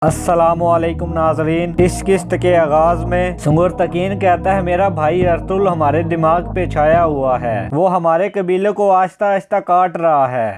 अस्सलामुअलैकुम नाजरीन। इस किस्त के आगाज में सुंगुर तकीन कहता है मेरा भाई अर्तुल हमारे दिमाग पे छाया हुआ है, वो हमारे कबीले को आहिस्ता आहिस्ता काट रहा है।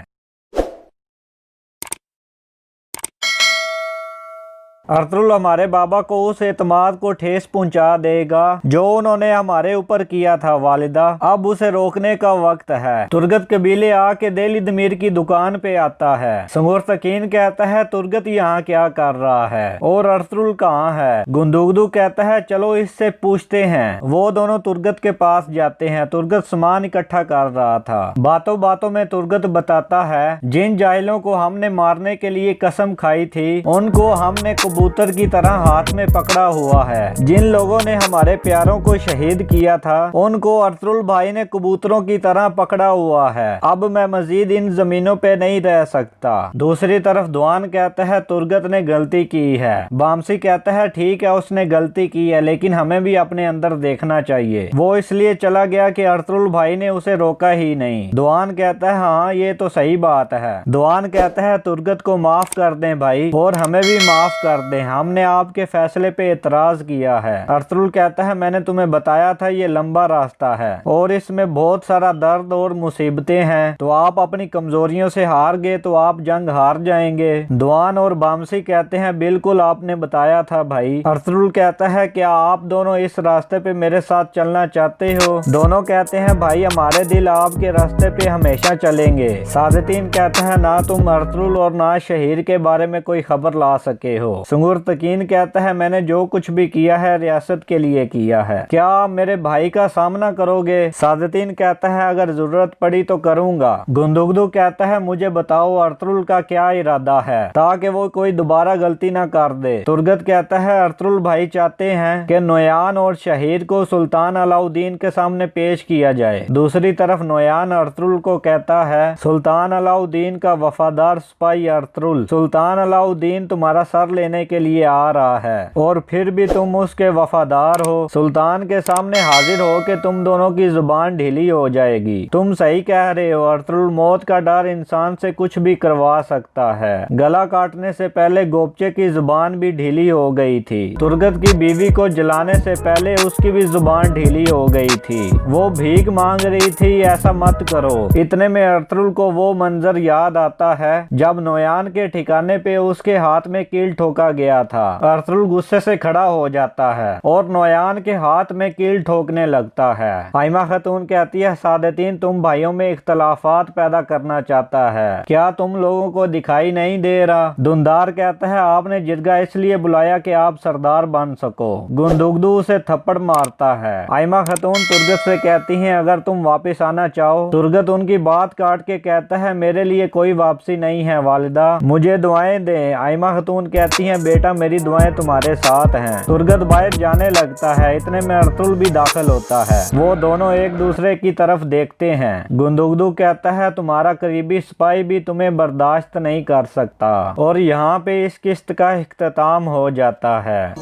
अर्तुल हमारे बाबा को उस एतमाद को ठेस पहुंचा देगा जो उन्होंने हमारे ऊपर किया था वालिदा। अब उसे रोकने का वक्त है। तुर्गत कबीले आके देली दमीर की दुकान पे आता है। सुंगुर तकीन कहता है तुर्गत यहाँ क्या कर रहा है और अर्तुल कहाँ है। गुंदुगदू कहता है चलो इससे पूछते हैं। वो दोनों तुर्गत के पास जाते हैं। तुर्गत सामान इकट्ठा कर रहा था। बातों बातों में तुर्गत बताता है जिन जाहिलों को हमने मारने के लिए कसम खाई थी उनको हमने कबूतर की तरह हाथ में पकड़ा हुआ है। जिन लोगों ने हमारे प्यारों को शहीद किया था उनको अर्तुल भाई ने कबूतरों की तरह पकड़ा हुआ है। अब मैं मजीद इन जमीनों पे नहीं रह सकता। दूसरी तरफ दुआन कहता है तुर्गत ने गलती की है। बामसी कहता है ठीक है उसने गलती की है लेकिन हमें भी अपने अंदर देखना चाहिए। वो इसलिए चला गया कि अर्तुल भाई ने उसे रोका ही नहीं। दुआन कहता है हाँ ये तो सही बात है। दुआन कहता है तुर्गत को माफ कर दें भाई और हमें भी माफ कर दें, हमने आपके फैसले पे एतराज किया है। अर्तुल कहता है मैंने तुम्हें बताया था ये लंबा रास्ता है और इसमें बहुत सारा दर्द और मुसीबतें हैं, तो आप अपनी कमजोरियों से हार गए तो आप जंग हार जाएंगे। दुआन और बामसी कहते हैं बिल्कुल आपने बताया था भाई। अर्तुल कहता है क्या आप दोनों इस रास्ते पे मेरे साथ चलना चाहते हो। दोनों कहते हैं भाई हमारे दिल आपके रास्ते पे हमेशा चलेंगे। सादतीन कहता है ना तुम अर्तुल और ना शहीर के बारे में कोई खबर ला सके हो। सुंगुर तकीन कहता है मैंने जो कुछ भी किया है रियासत के लिए किया है, क्या आप मेरे भाई का सामना करोगे। सादतीन कहता है अगर जरूरत पड़ी तो करूंगा। गुंदुगदू कहता है मुझे बताओ अर्तुल का क्या इरादा है ताकि वो कोई दोबारा गलती ना कर दे। तुर्गत कहता है अर्तुल भाई चाहते हैं कि नोयान और शहीद को सुल्तान अलाउद्दीन के सामने पेश किया जाए। दूसरी तरफ नोयान अर्तुल को कहता है सुल्तान अलाउद्दीन का वफादार सिपाही अर्तुल, सुल्तान अलाउद्दीन तुम्हारा सर लेने के लिए आ रहा है और फिर भी तुम उसके वफादार हो। सुल्तान के सामने हाजिर हो के तुम दोनों की जुबान ढीली हो जाएगी। तुम सही कह रहे हो अर्तुल, मौत का डर इंसान से कुछ भी करवा सकता है। गला काटने से पहले गोपचे की जुबान भी ढीली हो गई थी। तुर्गत की बीवी को जलाने से पहले उसकी भी जुबान ढीली हो गई थी। वो भीख मांग रही थी ऐसा मत करो। इतने में अर्तुल को वो मंजर याद आता है जब नोयान के ठिकाने पे उसके हाथ में कील ठोका गया था। अर्तुल गुस्से से खड़ा हो जाता है और नोयान के हाथ में कील ठोकने लगता है। आयमा खातून कहती है सादतीन तुम भाइयों में इख्तलाफात पैदा करना चाहता है, क्या तुम लोगों को दिखाई नहीं दे रहा। दुंदार कहता है आपने जिरगा इसलिए बुलाया कि आप सरदार बन सको। गुंदुगदू उसे थप्पड़ मारता है। आयमा खातून तुर्गत से कहती है अगर तुम वापस आना चाहो। तुर्गत उनकी बात काट के कहता है मेरे लिए कोई वापसी नहीं है वालिदा, मुझे दुआएं दें। आयमा खातून कहती है बेटा मेरी दुआएं तुम्हारे साथ हैं। तुर्गत बाहर जाने लगता है। इतने में अर्तुल भी दाखिल होता है। वो दोनों एक दूसरे की तरफ देखते हैं। गुंदुगदू कहता है तुम्हारा करीबी सिपाही भी तुम्हें बर्दाश्त नहीं कर सकता। और यहाँ पे इस किस्त का इख्तिताम हो जाता है।